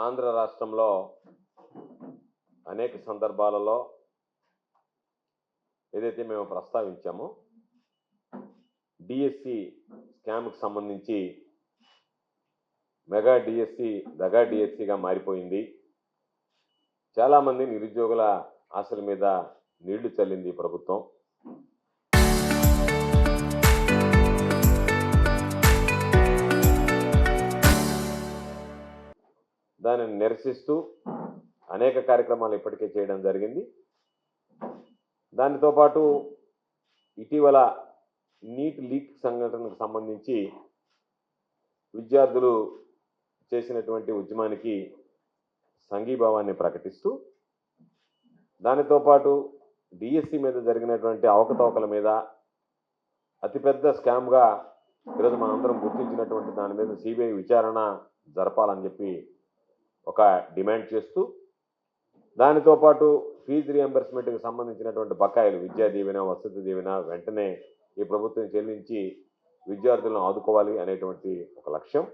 ఆంధ్ర రాష్ట్రంలో అనేక సందర్భాలలో ఏదైతే మేము ప్రస్తావించామో డిఎస్సి స్కామ్కి సంబంధించి మెగా డిఎస్సి దగా డిఎస్సిగా మారిపోయింది. చాలామంది నిరుద్యోగుల ఆశల మీద నీళ్లు చల్లింది ప్రభుత్వం. దానిని నిరసిస్తూ అనేక కార్యక్రమాలు ఇప్పటికే చేయడం జరిగింది. దానితో పాటు ఇటీవల నీట్ లీక్ సంఘటనకు సంబంధించి విద్యార్థులు చేసినటువంటి ఉద్యమానికి సంఘీభావాన్ని ప్రకటిస్తూ దానితో పాటు డిఎస్సి మీద జరిగినటువంటి అవకతవకల మీద అతిపెద్ద స్కామ్గా ఈరోజు మనందరం గుర్తించినటువంటి దాని మీద సిబిఐ విచారణ జరపాలని చెప్పి ఒక డిమాండ్ చేస్తూ, దానితో పాటు ఫీజు రియంబర్స్మెంట్కి సంబంధించినటువంటి బకాయిలు విద్యా దీవెన వసతి దీవెన వెంటనే ఈ ప్రభుత్వం చెల్లించి విద్యార్థులను ఆదుకోవాలి అనేటువంటి ఒక లక్ష్యం,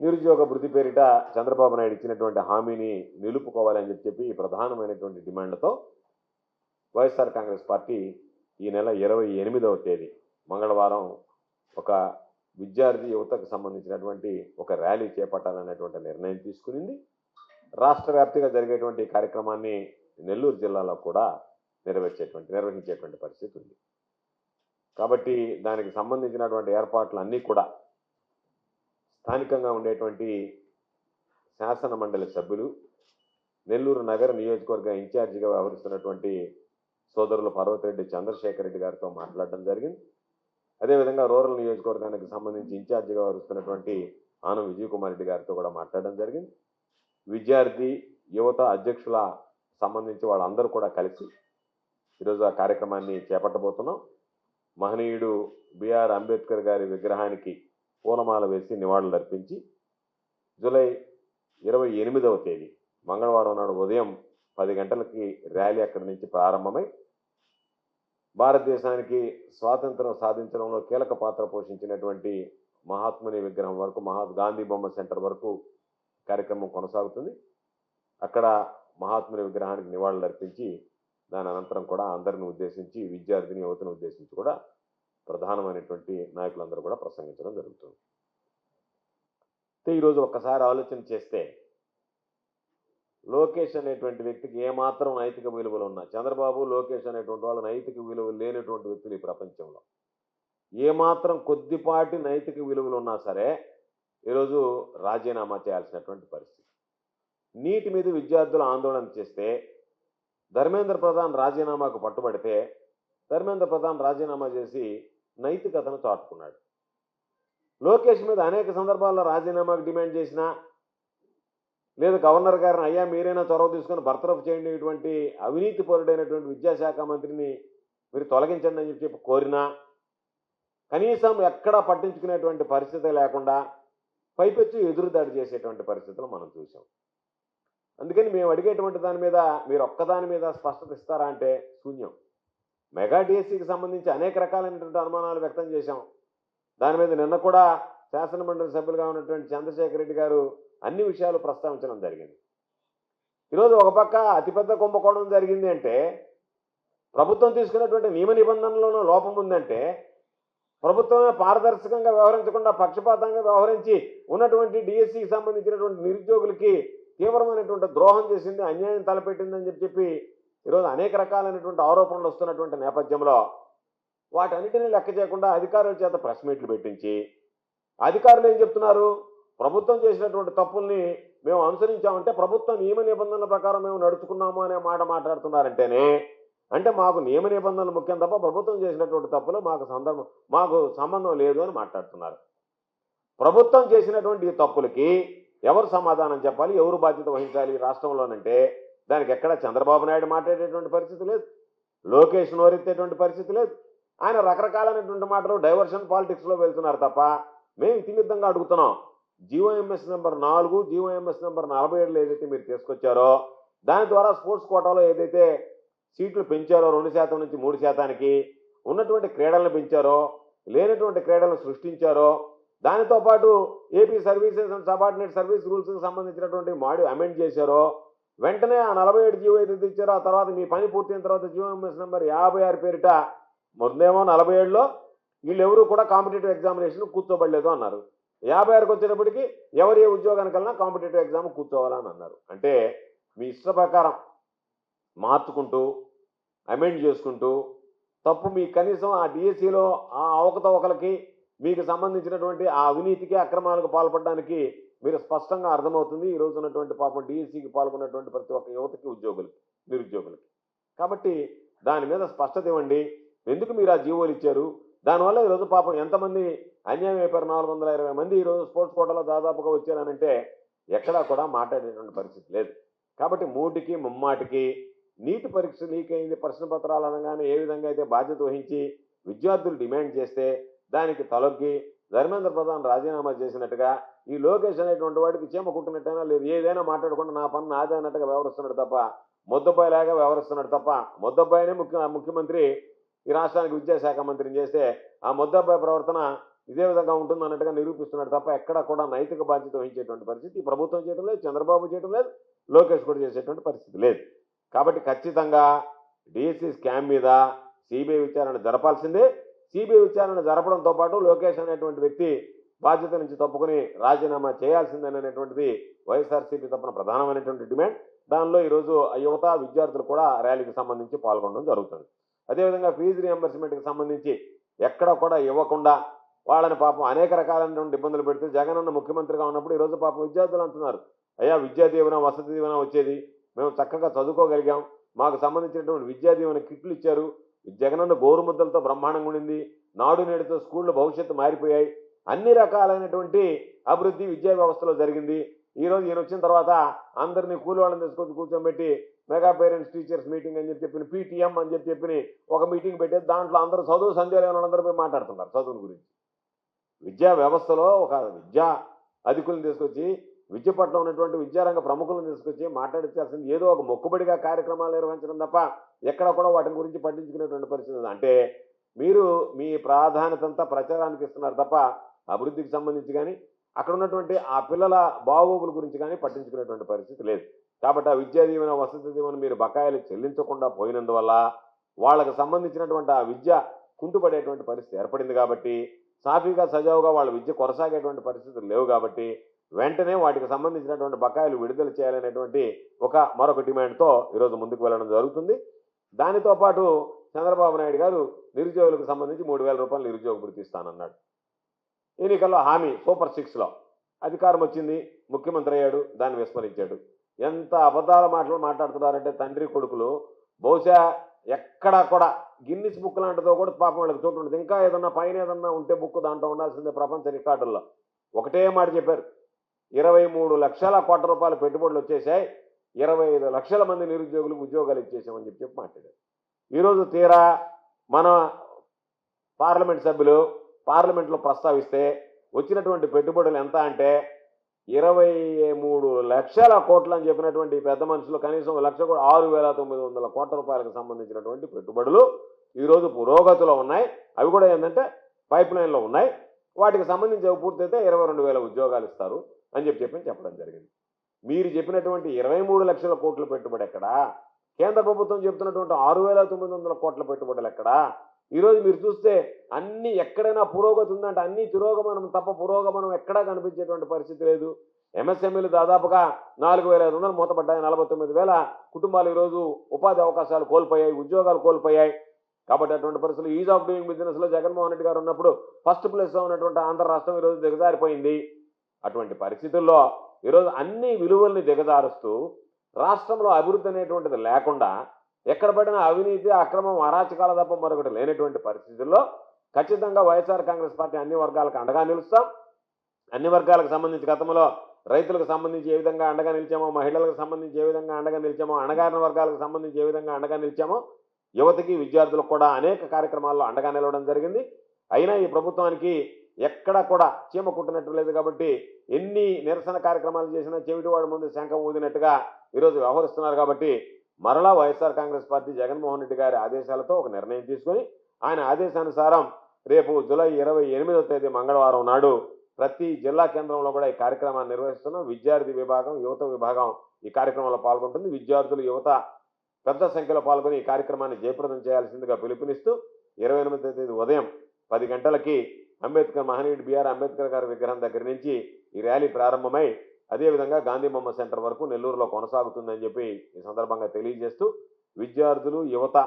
నిరుద్యోగ వృద్ధి పేరిట చంద్రబాబు నాయుడు ఇచ్చినటువంటి హామీని నిలుపుకోవాలని చెప్పి ఈ ప్రధానమైనటువంటి డిమాండ్లతో వైఎస్ఆర్ కాంగ్రెస్ పార్టీ ఈ నెల 28వ తేదీ మంగళవారం ఒక విద్యార్థి యువతకు సంబంధించినటువంటి ఒక ర్యాలీ చేపట్టాలనేటువంటి నిర్ణయం తీసుకునింది. రాష్ట్ర వ్యాప్తంగా జరిగేటువంటి కార్యక్రమాన్ని నెల్లూరు జిల్లాలో కూడా నిర్వహించేటువంటి పరిస్థితి ఉంది. కాబట్టి దానికి సంబంధించినటువంటి ఏర్పాట్లు అన్నీ కూడా స్థానికంగా ఉండేటువంటి శాసన మండలి సభ్యులు, నెల్లూరు నగర నియోజకవర్గ ఇన్ఛార్జిగా వ్యవహరిస్తున్నటువంటి సోదరులు పర్వతిరెడ్డి చంద్రశేఖర్ రెడ్డి గారితో మాట్లాడడం జరిగింది. అదేవిధంగా రూరల్ నియోజకవర్గానికి సంబంధించి ఇన్ఛార్జిగా వ్యవహరిస్తున్నటువంటి ఆనం విజయ్ కుమార్ రెడ్డి గారితో కూడా మాట్లాడడం జరిగింది. విద్యార్థి యువత అధ్యక్షుల సంబంధించి వాళ్ళందరూ కూడా కలిసి ఈరోజు ఆ కార్యక్రమాన్ని చేపట్టబోతున్నాం. మహనీయుడు బిఆర్ అంబేద్కర్ గారి విగ్రహానికి పూలమాల వేసి నివాళులు అర్పించి జూలై 28వ తేదీ మంగళవారం నాడు ఉదయం 10 గంటలకి ర్యాలీ అక్కడి నుంచి ప్రారంభమై భారతదేశానికి స్వాతంత్రం సాధించడంలో కీలక పాత్ర పోషించినటువంటి మహాత్ముని విగ్రహం వరకు, గాంధీ బొమ్మ సెంటర్ వరకు కార్యక్రమం కొనసాగుతుంది. అక్కడ మహాత్ముని విగ్రహానికి నివాళులు అర్పించి దాని అనంతరం కూడా అందరిని ఉద్దేశించి విద్యార్థిని యువతను ఉద్దేశించి కూడా ప్రధానమైనటువంటి నాయకులందరూ కూడా ప్రసంగించడం జరుగుతుంది. ఈరోజు ఒక్కసారి ఆలోచన చేస్తే లోకేష్ అనేటువంటి వ్యక్తికి ఏమాత్రం నైతిక విలువలు ఉన్నా, చంద్రబాబు లోకేష్ అనేటువంటి వాళ్ళు నైతిక విలువలు లేనటువంటి వ్యక్తులు ఈ ప్రపంచంలో, ఏమాత్రం కొద్దిపాటి నైతిక విలువలు ఉన్నా సరే ఈరోజు రాజీనామా చేయాల్సినటువంటి పరిస్థితి. నీటి మీద విద్యార్థులు ఆందోళన చేస్తే ధర్మేంద్ర ప్రధాన్ రాజీనామాకు పట్టుబడితే ధర్మేంద్ర ప్రధాన్ రాజీనామా చేసి నైతికతను చాటుకున్నాడు. లోకేష్ మీద అనేక సందర్భాల్లో రాజీనామాకు డిమాండ్ చేసినా, లేదు గవర్నర్ గారిని అయ్యా మీరైనా చొరవ తీసుకొని బర్తరఫ్ చేయండి, ఇటువంటి అవినీతి పరుడైనటువంటి విద్యాశాఖ మంత్రిని మీరు తొలగించండి అని చెప్పి కోరినా కనీసం ఎక్కడా పట్టించుకునేటువంటి పరిస్థితి లేకుండా పైపెచ్చు ఎదురుదాడి చేసేటువంటి పరిస్థితులు మనం చూసాం. అందుకని మేము అడిగేటువంటి దాని మీద మీరు ఒక్కదాని మీద స్పష్టత ఇస్తారా అంటే శూన్యం. మెగా డిఎస్సికి సంబంధించి అనేక రకాలైనటువంటి అనుమానాలు వ్యక్తం చేశాం. దాని మీద నిన్న కూడా శాసనమండలి సభ్యులుగా ఉన్నటువంటి చంద్రశేఖర్ రెడ్డి గారు అన్ని విషయాలు ప్రస్తావించడం జరిగింది. ఈరోజు ఒక పక్క అతిపెద్ద కుంభకోణం జరిగింది అంటే, ప్రభుత్వం తీసుకున్నటువంటి నియమ నిబంధనలను లోపం ఉందంటే, ప్రభుత్వమే పారదర్శకంగా వ్యవహరించకుండా పక్షపాతంగా వ్యవహరించి ఉన్నటువంటి డిఎస్సికి సంబంధించినటువంటి నిరుద్యోగులకి తీవ్రమైనటువంటి ద్రోహం చేసింది, అన్యాయం తలపెట్టిందని చెప్పి ఈరోజు అనేక రకాలైనటువంటి ఆరోపణలు వస్తున్నటువంటి నేపథ్యంలో వాటన్నిటినీ లెక్క చేయకుండా అధికారుల చేత ప్రెస్ మీట్లు పెట్టించి అధికారులు ఏం చెప్తున్నారు, ప్రభుత్వం చేసినటువంటి తప్పుల్ని మేము అనుసరించామంటే ప్రభుత్వ నియమ నిబంధనల ప్రకారం మేము నడుచుకున్నాము అనే మాట మాట్లాడుతున్నారంటేనే, అంటే మాకు నియమ నిబంధనలు ముఖ్యం తప్ప ప్రభుత్వం చేసినటువంటి తప్పులు మాకు సంబంధం లేదు అని మాట్లాడుతున్నారు. ప్రభుత్వం చేసినటువంటి ఈ తప్పులకి ఎవరు సమాధానం చెప్పాలి, ఎవరు బాధ్యత వహించాలి రాష్ట్రంలోనంటే దానికి ఎక్కడ చంద్రబాబు నాయుడు మాట్లాడేటువంటి పరిస్థితి లేదు, లోకేష్ నోరెత్తేటువంటి పరిస్థితి లేదు. ఆయన రకరకాలైనటువంటి మాటలు డైవర్షన్ పాలిటిక్స్లో వెళ్తున్నారు తప్ప మేము ఇతిమిద్దంగా అడుగుతున్నాం. జీవోఎంఎస్ నెంబర్ 4, జీవోఎంఎస్ నెంబర్ 47 ఏదైతే మీరు తీసుకొచ్చారో దాని ద్వారా స్పోర్ట్స్ కోటాలో ఏదైతే సీట్లు పెంచారో 2% నుంచి 3%, ఉన్నటువంటి క్రీడలను పెంచారో, లేనటువంటి క్రీడలను సృష్టించారో, దానితో పాటు AP services and subordinate service రూల్స్కి సంబంధించినటువంటి అమెండ్ చేశారో వెంటనే ఆ 47 జీవో ఏదైతే ఇచ్చారో ఆ తర్వాత మీ పని పూర్తయిన తర్వాత జీవోఎంఎస్ నెంబర్ 56 పేరిట ముందేమో 47లో వీళ్ళెవరూ కూడా కాంపిటేటివ్ ఎగ్జామినేషన్ కూర్చోబడలేదు అన్నారు. 56కి వచ్చేటప్పటికి ఎవరు ఏ ఉద్యోగానికల్లా కాంపిటేటివ్ ఎగ్జామ్ కూర్చోవాలని అన్నారు. అంటే మీ ఇష్ట ప్రకారం మార్చుకుంటూ అమెండ్ చేసుకుంటూ తప్పు మీ కనీసం ఆ డిఎస్సిలో ఆ అవకతవకలకి మీకు సంబంధించినటువంటి ఆ అవినీతికి అక్రమాలకు పాల్పడడానికి మీరు స్పష్టంగా అర్థమవుతుంది ఈ రోజు ఉన్నటువంటి పాపం డిఎస్సికి పాల్గొన్నటువంటి ప్రతి ఒక్క యువతకి ఉద్యోగులకి నిరుద్యోగులకి. కాబట్టి దాని మీద స్పష్టత ఇవ్వండి. ఎందుకు మీరు ఆ జీవోలు ఇచ్చారు? దానివల్ల ఈరోజు పాపం ఎంతమంది అన్యాయం అయిపోయారు? 420 మంది ఈరోజు స్పోర్ట్స్ కోటాలో దాదాపుగా వచ్చారనంటే ఎక్కడా కూడా మాట్లాడేటువంటి పరిస్థితి లేదు. కాబట్టి మూటికి ముమ్మాటికి నీట్ పరీక్ష లీక్ అయింది, ప్రశ్న పత్రాలు అనగానే ఏ విధంగా అయితే బాధ్యత వహించి విద్యార్థులు డిమాండ్ చేస్తే దానికి తలొగ్గి ధర్మేంద్ర ప్రధాన్ రాజీనామా చేసినట్టుగా ఈ లోకేష్ అనేటువంటి వాడికి చీమ కుట్టినట్టయినా లేదు ఏదైనా మాట్లాడకుండా నా పని నాదే అన్నట్టుగా వ్యవహరిస్తున్నాడు తప్ప ముద్దబ్బాయిలాగా వ్యవహరిస్తున్నాడు తప్ప ముద్దబ్బాయినే ముఖ్యమంత్రి ఈ రాష్ట్రానికి విద్యాశాఖ మంత్రిని చేస్తే ఆ ముద్దబ్బాయి ప్రవర్తన ఇదే విధంగా ఉంటుంది అన్నట్టుగా నిరూపిస్తున్నాడు తప్ప ఎక్కడ కూడా నైతిక బాధ్యత వహించేటువంటి పరిస్థితి ఈ ప్రభుత్వం చేయడం లేదు, చంద్రబాబు చేయడం లేదు, లోకేష్ కూడా చేసేటువంటి పరిస్థితి లేదు. కాబట్టి ఖచ్చితంగా డిఎస్సి స్కామ్ మీద సిబిఐ విచారణ జరపాల్సిందే. సిబిఐ విచారణ జరపడంతో పాటు లోకేష్ అనేటువంటి వ్యక్తి బాధ్యత నుంచి తప్పుకొని రాజీనామా చేయాల్సిందనేటువంటిది వైఎస్ఆర్సీపీ తరపున ప్రధానమైనటువంటి డిమాండ్. దానిలో ఈరోజు యువత విద్యార్థులు కూడా ర్యాలీకి సంబంధించి పాల్గొనడం జరుగుతుంది. అదేవిధంగా ఫీజు రియంబర్స్మెంట్కి సంబంధించి ఎక్కడ కూడా ఇవ్వకుండా వాళ్ళని పాపం అనేక రకాలైనటువంటి ఇబ్బందులు పెడుతూ జగనన్న ముఖ్యమంత్రిగా ఉన్నప్పుడు ఈరోజు పాపం విద్యార్థులు అంటున్నారు, అయ్యా విద్యా దీవెన వసతి దీవెన వచ్చేది, మేము చక్కగా చదువుకోగలిగాం, మాకు సంబంధించినటువంటి విద్యా దీవెన కిట్లు ఇచ్చారు, జగనన్న గోరుముద్దలతో బ్రహ్మాండంగా ఉండింది, నాడు నేడుతో స్కూళ్ళు భవిష్యత్తు మారిపోయాయి, అన్ని రకాలైనటువంటి అభివృద్ధి విద్యా వ్యవస్థలో జరిగింది. ఈరోజు ఈయన వచ్చిన తర్వాత అందరినీ కూలి వాళ్ళని తీసుకొచ్చి కూర్చోబెట్టి మెగా పేరెంట్స్ టీచర్స్ మీటింగ్ అని చెప్పి పీటీఎం అని చెప్పి ఒక మీటింగ్ పెట్టేది. దాంట్లో అందరూ చదువు సంధ్యాలయం అందరూ పోయి మాట్లాడుతున్నారు చదువుని గురించి. విద్యా వ్యవస్థలో ఒక విద్యా అధికులను తీసుకొచ్చి విద్య పట్ల ఉన్నటువంటి విద్యారంగ ప్రముఖులను తీసుకొచ్చి మాట్లాడించాల్సింది ఏదో ఒక మొక్కుబడిగా కార్యక్రమాలు నిర్వహించడం తప్ప ఎక్కడ కూడా వాటిని గురించి పట్టించుకునేటువంటి పరిస్థితి. అంటే మీరు మీ ప్రాధాన్యత అంతా ప్రచారానికి ఇస్తున్నారు తప్ప అభివృద్ధికి సంబంధించి కానీ అక్కడ ఉన్నటువంటి ఆ పిల్లల బాగోగుల గురించి కానీ పట్టించుకునేటువంటి పరిస్థితి లేదు. కాబట్టి ఆ విద్యా దీవెన వసతి దీవెన మీరు బకాయిలు చెల్లించకుండా పోయినందువల్ల వాళ్ళకు సంబంధించినటువంటి ఆ విద్య కుంటుపడేటువంటి పరిస్థితి ఏర్పడింది. కాబట్టి సాఫీగా సజావుగా వాళ్ళ విద్య కొనసాగేటువంటి పరిస్థితులు లేవు. కాబట్టి వెంటనే వాటికి సంబంధించినటువంటి బకాయిలు విడుదల చేయాలనేటువంటి మరొక డిమాండ్తో ఈరోజు ముందుకు వెళ్ళడం జరుగుతుంది. దానితో పాటు చంద్రబాబు నాయుడు గారు నిరుద్యోగులకు సంబంధించి 3,000 రూపాయలు నిరుద్యోగ భృతి ఇస్తానన్నాడు. ఎన్నికల్లో హామీ సూపర్ 6లో అధికారం వచ్చింది, ముఖ్యమంత్రి అయ్యాడు, దాన్ని విస్మరించాడు. ఎంత అబద్ధాల మాటలు మాట్లాడుతున్నారంటే తండ్రి కొడుకులు బహుశా ఎక్కడా కూడా గిన్నిస్ బుక్ లాంటిదో కూడా పాపం వాళ్ళకి చోటు ఉంటుంది. ఇంకా ఏదన్నా పైన ఏదన్నా ఉంటే బుక్ దాంట్లో ఉండాల్సిందే ప్రపంచ రికార్డుల్లో. ఒకటే మాట చెప్పారు, 23 లక్షల కోట్ల రూపాయల పెట్టుబడులు వచ్చేసాయి, 25 లక్షల మంది నిరుద్యోగులకు ఉద్యోగాలు ఇచ్చేసామని చెప్పి మాట్లాడారు. ఈరోజు తీరా మన పార్లమెంట్ సభ్యులు పార్లమెంట్లో ప్రస్తావిస్తే వచ్చినటువంటి పెట్టుబడులు ఎంత అంటే 23 లక్షల కోట్లు అని చెప్పినటువంటి పెద్ద మనుషులు కనీసం 1,06,900 కోట్ల రూపాయలకు సంబంధించినటువంటి పెట్టుబడులు ఈరోజు పురోగతిలో ఉన్నాయి. అవి కూడా ఏంటంటే పైప్ లైన్లో ఉన్నాయి. వాటికి సంబంధించి పూర్తయితే 22,000 ఉద్యోగాలు ఇస్తారు అని చెప్పడం జరిగింది. మీరు చెప్పినటువంటి 23 లక్షల కోట్ల పెట్టుబడి ఎక్కడా? కేంద్ర ప్రభుత్వం చెప్తున్నటువంటి 6,900 కోట్ల పెట్టుబడులు ఎక్కడా? ఈరోజు మీరు చూస్తే అన్ని ఎక్కడైనా పురోగతి ఉందంటే అన్ని తిరోగమనం తప్ప పురోగమనం ఎక్కడా కనిపించేటువంటి పరిస్థితి లేదు. ఎంఎస్ఎంఈలు దాదాపుగా 4,500 మూతపడ్డాయి, 49,000 కుటుంబాలు ఈరోజు ఉపాధి అవకాశాలు కోల్పోయాయి, ఉద్యోగాలు కోల్పోయాయి. కాబట్టి అటువంటి పరిస్థితులు ఈజ్ ఆఫ్ డూయింగ్ బిజినెస్లో జగన్మోహన్ రెడ్డి గారు ఉన్నప్పుడు ఫస్ట్ ప్లేస్లో ఉన్నటువంటి ఆంధ్ర రాష్ట్రం ఈరోజు దిగజారిపోయింది. అటువంటి పరిస్థితుల్లో ఈరోజు అన్ని విలువల్ని దిగజారుస్తూ రాష్ట్రంలో అభివృద్ధి అనేటువంటిది లేకుండా ఎక్కడ పడిన అవినీతి అక్రమం అరాచకాల తప్ప మరొకటి లేనటువంటి పరిస్థితుల్లో ఖచ్చితంగా వైఎస్ఆర్ కాంగ్రెస్ పార్టీ అన్ని వర్గాలకు అండగా నిలుస్తాం. అన్ని వర్గాలకు సంబంధించి గతంలో రైతులకు సంబంధించి ఏ విధంగా అండగా నిలిచామో, మహిళలకు సంబంధించి ఏ విధంగా అండగా నిలిచామో, అణగారిన వర్గాలకు సంబంధించి ఏ విధంగా అండగా నిలిచామో, యువతకి విద్యార్థులకు కూడా అనేక కార్యక్రమాల్లో అండగా నిలవడం జరిగింది. అయినా ఈ ప్రభుత్వానికి ఎక్కడా కూడా చీమ కుట్టినట్టు లేదు. కాబట్టి ఎన్ని నిరసన కార్యక్రమాలు చేసినా చెవిటివాడి ముందు శంఖం ఊదినట్టుగా ఈరోజు వ్యవహరిస్తున్నారు. కాబట్టి మరలా వైఎస్ఆర్ కాంగ్రెస్ పార్టీ జగన్మోహన్ రెడ్డి గారి ఆదేశాలతో ఒక నిర్ణయం తీసుకొని ఆయన ఆదేశానుసారం రేపు జూలై 28వ తేదీ మంగళవారం నాడు ప్రతి జిల్లా కేంద్రంలో కూడా ఈ కార్యక్రమాన్ని నిర్వహిస్తున్నాం. విద్యార్థి విభాగం, యువత విభాగం ఈ కార్యక్రమంలో పాల్గొంటుంది. విద్యార్థులు, యువత పెద్ద సంఖ్యలో పాల్గొని ఈ కార్యక్రమాన్ని జయప్రదం చేయాల్సిందిగా పిలుపునిస్తూ 28వ తేదీ ఉదయం 10 గంటలకి అంబేద్కర్, మహనీయుడు బిఆర్ అంబేద్కర్ గారి విగ్రహం దగ్గర నుంచి ఈ ర్యాలీ ప్రారంభమై అదేవిధంగా గాంధీ బొమ్మ సెంటర్ వరకు నెల్లూరులో కొనసాగుతుందని చెప్పి ఈ సందర్భంగా తెలియజేస్తూ విద్యార్థులు, యువత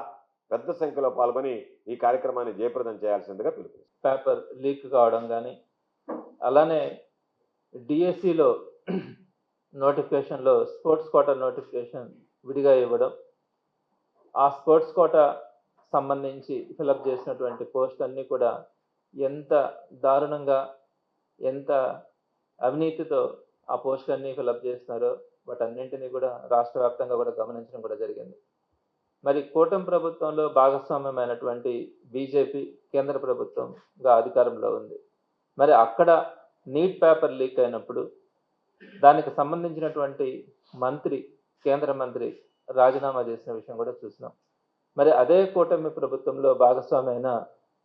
పెద్ద సంఖ్యలో పాల్గొని ఈ కార్యక్రమాన్ని జయప్రదం చేయాల్సిందిగా పిలుపునిస్తారు. పేపర్ లీక్ కావడం కానీ, అలానే డిఎస్సిలో నోటిఫికేషన్లో స్పోర్ట్స్ కోటా నోటిఫికేషన్ విడిగా ఇవ్వడం, ఆ స్పోర్ట్స్ కోటా సంబంధించి ఫిలప్ చేసినటువంటి పోస్ట్ అన్నీ కూడా ఎంత దారుణంగా, ఎంత అవినీతితో ఆ పోస్టులన్నీ ఫిలప్ చేస్తున్నారో వాటన్నింటినీ కూడా రాష్ట్ర వ్యాప్తంగా కూడా గమనించడం కూడా జరిగింది. మరి కూటమి ప్రభుత్వంలో భాగస్వామ్యమైనటువంటి బీజేపీ కేంద్ర ప్రభుత్వంగా అధికారంలో ఉంది. మరి అక్కడ నీట్ పేపర్ లీక్ అయినప్పుడు దానికి సంబంధించినటువంటి మంత్రి, కేంద్ర మంత్రి రాజీనామా చేసిన విషయం కూడా చూసినాం. మరి అదే కూటమి ప్రభుత్వంలో భాగస్వామైన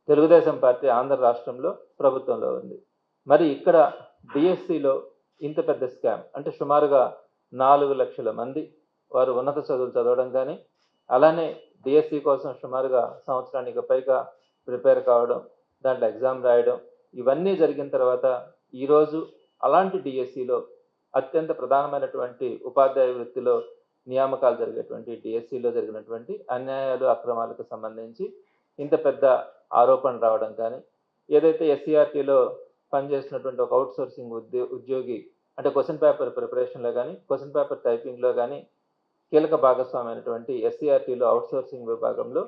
తెలుగుదేశం పార్టీ ఆంధ్ర రాష్ట్రంలో ప్రభుత్వంలో ఉంది. మరి ఇక్కడ డిఎస్సిలో ఇంత పెద్ద స్కామ్, అంటే సుమారుగా 4 లక్షల మంది వారు ఉన్నత చదువులు చదవడం కానీ, అలానే డిఎస్సి కోసం సుమారుగా సంవత్సరానికి పైగా ప్రిపేర్ కావడం, దాంట్లో ఎగ్జామ్ రాయడం, ఇవన్నీ జరిగిన తర్వాత ఈరోజు అలాంటి డిఎస్సిలో అత్యంత ప్రధానమైనటువంటి ఉపాధ్యాయ వృత్తిలో నియామకాలు జరిగేటువంటి డిఎస్సిలో జరిగినటువంటి అన్యాయాలు, అక్రమాలకు సంబంధించి ఇంత పెద్ద ఆరోపణ రావడం కానీ, ఏదైతే ఎస్సీఆర్టీలో పనిచేసినటువంటి ఒక అవుట్ సోర్సింగ్ ఉద్యోగి అంటే క్వశ్చన్ పేపర్ ప్రిపరేషన్లో కానీ, క్వశ్చన్ పేపర్ టైపింగ్లో కానీ కీలక భాగస్వామైనటువంటి ఎస్సీఆర్టీలో అవుట్సోర్సింగ్ విభాగంలో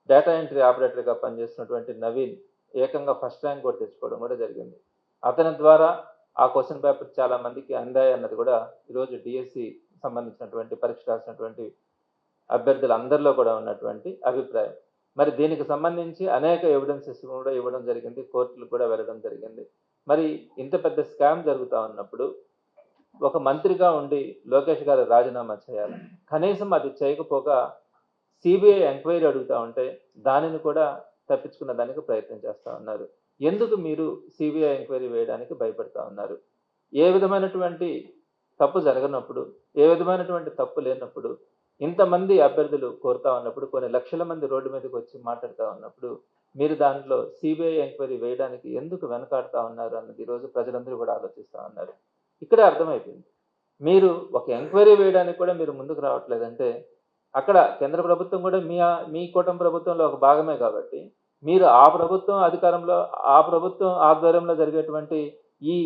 డేటా ఎంట్రీ ఆపరేటర్గా పనిచేస్తున్నటువంటి నవీన్ ఏకంగా ఫస్ట్ ర్యాంక్ కూడా తెచ్చుకోవడం కూడా జరిగింది. అతని ద్వారా ఆ క్వశ్చన్ పేపర్ చాలా మందికి అందాయి అన్నది కూడా ఈరోజు డిఎస్సి సంబంధించినటువంటి పరీక్ష రాసినటువంటి అభ్యర్థులందరిలో కూడా ఉన్నటువంటి అభిప్రాయం. మరి దీనికి సంబంధించి అనేక ఎవిడెన్సెస్ కూడా ఇవ్వడం జరిగింది, కోర్టులకు కూడా వెళ్ళడం జరిగింది. మరి ఇంత పెద్ద స్కామ్ జరుగుతూ ఉన్నప్పుడు ఒక మంత్రిగా ఉండి లోకేష్ గారు రాజీనామా చేయాలి. కనీసం అది చేయకపోగా సిబిఐ ఎంక్వైరీ అడుగుతూ ఉంటే దానిని కూడా తప్పించుకున్న దానికి ప్రయత్నం చేస్తూ ఉన్నారు. ఎందుకు మీరు సిబిఐ ఎంక్వైరీ వేయడానికి భయపడతా ఉన్నారు? ఏ విధమైనటువంటి తప్పు జరగనప్పుడు, ఏ విధమైనటువంటి తప్పు లేనప్పుడు, ఇంతమంది అభ్యర్థులు కోరుతా ఉన్నప్పుడు, కొన్ని లక్షల మంది రోడ్డు మీదకి వచ్చి మాట్లాడుతూ ఉన్నప్పుడు మీరు దాంట్లో సిబిఐ ఎంక్వైరీ వేయడానికి ఎందుకు వెనకాడుతూ ఉన్నారు అన్నది ఈరోజు ప్రజలందరూ కూడా ఆలోచిస్తూ ఉన్నారు. ఇక్కడే అర్థమైపోయింది. మీరు ఒక ఎంక్వైరీ వేయడానికి కూడా మీరు ముందుకు రావట్లేదంటే అక్కడ కేంద్ర ప్రభుత్వం కూడా మీ కూటమి ప్రభుత్వంలో ఒక భాగమే కాబట్టి మీరు ఆ ప్రభుత్వం అధికారంలో, ఆ ప్రభుత్వం ఆధ్వర్యంలో జరిగేటువంటి ఈ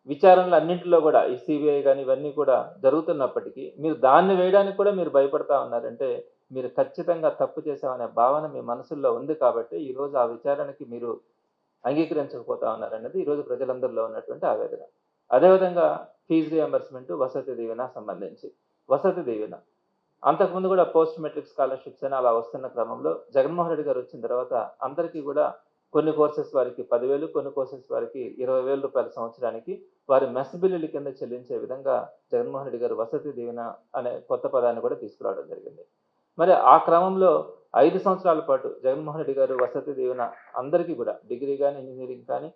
విచారణలు అన్నింటిలో కూడా ఈ సిబిఐ కానీ ఇవన్నీ కూడా జరుగుతున్నప్పటికీ మీరు దాన్ని వేయడానికి కూడా మీరు భయపడతా ఉన్నారంటే మీరు ఖచ్చితంగా తప్పు చేశామనే భావన మీ మనసుల్లో ఉంది కాబట్టి ఈరోజు ఆ విచారణకి మీరు అంగీకరించకపోతా ఉన్నారనేది ఈరోజు ప్రజలందరిలో ఉన్నటువంటి ఆవేదన. అదేవిధంగా ఫీజు రియంబర్స్మెంట్, వసతి దీవెన సంబంధించి వసతి దీవెన అంతకుముందు కూడా పోస్ట్ మెట్రిక్ స్కాలర్షిప్స్ అని అలా వస్తున్న క్రమంలో జగన్మోహన్ రెడ్డి గారు వచ్చిన తర్వాత అందరికీ కూడా కొన్ని కోర్సెస్ వారికి 10,000, కొన్ని కోర్సెస్ వారికి 20,000 రూపాయల సంవత్సరానికి వారి మెస్ బిల్లుల కింద చెల్లించే విధంగా జగన్మోహన్ రెడ్డి గారు వసతి దీవెన అనే కొత్త పదాన్ని కూడా తీసుకురావడం జరిగింది. మరి ఆ క్రమంలో 5 సంవత్సరాల పాటు జగన్మోహన్ రెడ్డి గారు వసతి దీవెన అందరికీ కూడా డిగ్రీ కానీ, ఇంజనీరింగ్ కానీ,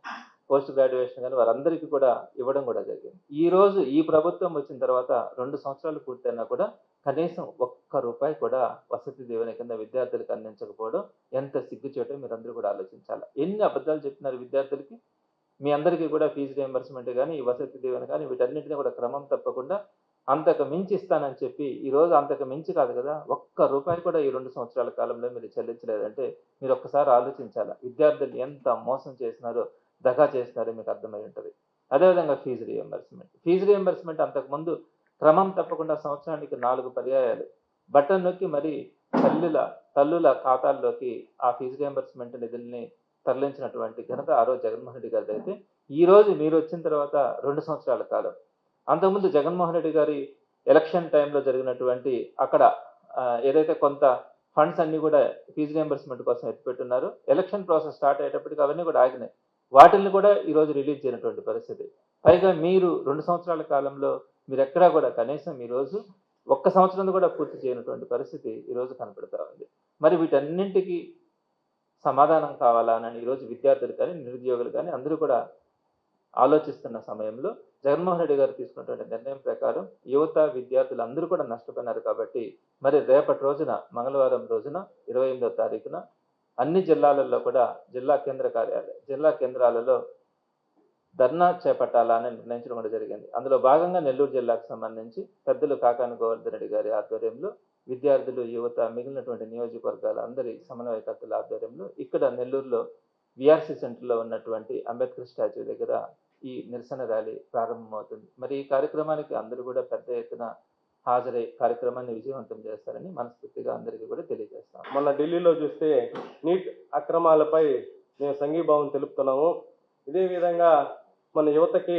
పోస్ట్ గ్రాడ్యుయేషన్ కానీ వారందరికీ కూడా ఇవ్వడం కూడా జరిగింది. ఈరోజు ఈ ప్రభుత్వం వచ్చిన తర్వాత 2 సంవత్సరాలు పూర్తయినా కూడా కనీసం ₹1 కూడా వసతి దీవెన కింద విద్యార్థులకు అందించకపోవడం ఎంత సిగ్గుచేటో మీరందరూ కూడా ఆలోచించాలి. ఎన్ని అబద్ధాలు చెప్తున్నారు విద్యార్థులకి. మీ అందరికీ కూడా ఫీజు రియంబర్స్మెంట్ కానీ, ఈ వసతి దీవెన కానీ వీటన్నింటినీ కూడా క్రమం తప్పకుండా అంతకు మించి ఇస్తానని చెప్పి ఈరోజు అంతకు మించి కాదు కదా, ₹1 కూడా ఈ 2 సంవత్సరాల కాలంలో మీరు చెల్లించలేదంటే మీరు ఒక్కసారి ఆలోచించాలి. విద్యార్థులు ఎంత మోసం చేసినారో, దగా చేసినారో మీకు అర్థమై ఉంటుంది. అదేవిధంగా ఫీజు రియంబర్స్మెంట్ అంతకుముందు క్రమం తప్పకుండా సంవత్సరానికి 4 పర్యాయాలు బటన్ నొక్కి మరి తల్లుల ఖాతాల్లోకి ఆ ఫీజు రియంబర్స్మెంట్ నిధుల్ని తరలించినటువంటి ఘనత ఆ రోజు జగన్మోహన్ రెడ్డి గారిది. అయితే ఈ రోజు మీరు వచ్చిన తర్వాత 2 సంవత్సరాల కాలం, అంతకుముందు జగన్మోహన్ రెడ్డి గారి ఎలక్షన్ టైంలో జరిగినటువంటి అక్కడ ఏదైతే కొంత ఫండ్స్ అన్ని కూడా ఫీజు రియంబర్స్మెంట్ కోసం ఎత్తిపెట్టున్నారు, ఎలక్షన్ ప్రాసెస్ స్టార్ట్ అయ్యేటప్పటికి అవన్నీ కూడా ఆగినాయి. వాటిని కూడా ఈరోజు రిలీజ్ చేయనటువంటి పరిస్థితి. పైగా మీరు 2 సంవత్సరాల కాలంలో మీరు ఎక్కడా కూడా కనీసం ఈరోజు 1 సంవత్సరం కూడా పూర్తి చేయనటువంటి పరిస్థితి ఈరోజు కనపడుతూ ఉంది. మరి వీటన్నింటికి సమాధానం కావాలా అని ఈరోజు విద్యార్థులు కానీ, నిరుద్యోగులు కానీ అందరూ కూడా ఆలోచిస్తున్న సమయంలో జగన్మోహన్ రెడ్డి గారు తీసుకున్నటువంటి నిర్ణయం ప్రకారం యువత విద్యార్థులు అందరూ కూడా నష్టపోయినారు కాబట్టి మరి రేపటి రోజున మంగళవారం రోజున 28వ తారీఖున అన్ని జిల్లాలలో కూడా జిల్లా కేంద్రాలలో ధర్నా చేపట్టాలని నిర్ణయించడం కూడా జరిగింది. అందులో భాగంగా నెల్లూరు జిల్లాకు సంబంధించి పెద్దలు కాకాని గోవర్ధన్ రెడ్డి గారి ఆధ్వర్యంలో విద్యార్థులు యువత మిగిలినటువంటి నియోజకవర్గాల అందరి సమన్వయకర్తల ఆధ్వర్యంలో ఇక్కడ నెల్లూరులో విఆర్సి సెంటర్లో ఉన్నటువంటి అంబేద్కర్ స్టాచ్యూ దగ్గర ఈ నిరసన ర్యాలీ ప్రారంభమవుతుంది. మరి ఈ కార్యక్రమానికి అందరూ కూడా పెద్ద ఎత్తున హాజరై కార్యక్రమాన్ని విజయవంతం చేస్తారని మనస్ఫూర్తిగా అందరికీ కూడా తెలియజేస్తాం. మొన్న ఢిల్లీలో చూస్తే నీట్ అక్రమాలపై మేము సంఘీభావం తెలుపుతున్నాము. ఇదే విధంగా మన యువతకి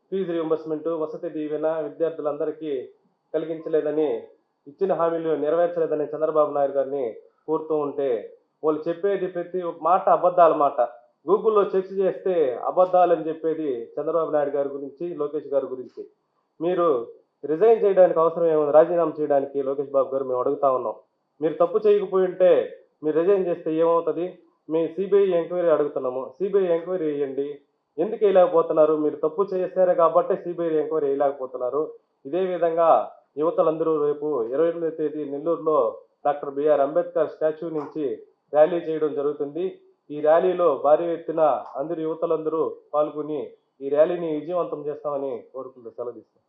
ఫీజు రియంబర్స్మెంట్, వసతి దీవెన విద్యార్థులందరికీ కలిగించలేదని, ఇచ్చిన హామీలు నెరవేర్చలేదని చంద్రబాబు నాయుడు గారిని కోరుతూ ఉంటే వాళ్ళు చెప్పేది ప్రతి మాట అబద్ధాల మాట. గూగుల్లో సెర్చ్ చేస్తే అబద్ధాలని చెప్పేది చంద్రబాబు నాయుడు గారి గురించి, లోకేష్ గారి గురించి. మీరు రిజైన్ చేయడానికి అవసరం ఏముంది? రాజీనామా చేయడానికి లోకేష్ బాబు గారు మేము అడుగుతా ఉన్నాం. మీరు తప్పు చేయకపోయి ఉంటే మీరు రిజైన్ చేస్తే ఏమవుతుంది? మీ సిబిఐ ఎంక్వైరీ అడుగుతున్నాము. సిబిఐ ఎంక్వైరీ వేయండి. ఎందుకు వేయలేకపోతున్నారు? మీరు తప్పు చేశారే కాబట్టి సిబిఐ ఎంక్వైరీ వేయలేకపోతున్నారు. ఇదే విధంగా యువతలందరూ రేపు 28వ తేదీ నెల్లూరులో డాక్టర్ బిఆర్ అంబేద్కర్ స్టాచ్యూ నుంచి ర్యాలీ చేయడం జరుగుతుంది. ఈ ర్యాలీలో భారీ ఎత్తున అందరు యువతలందరూ పాల్గొని ఈ ర్యాలీని విజయవంతం చేస్తామని కోరుకుంటూ సెలవు తీసుకుంటాం.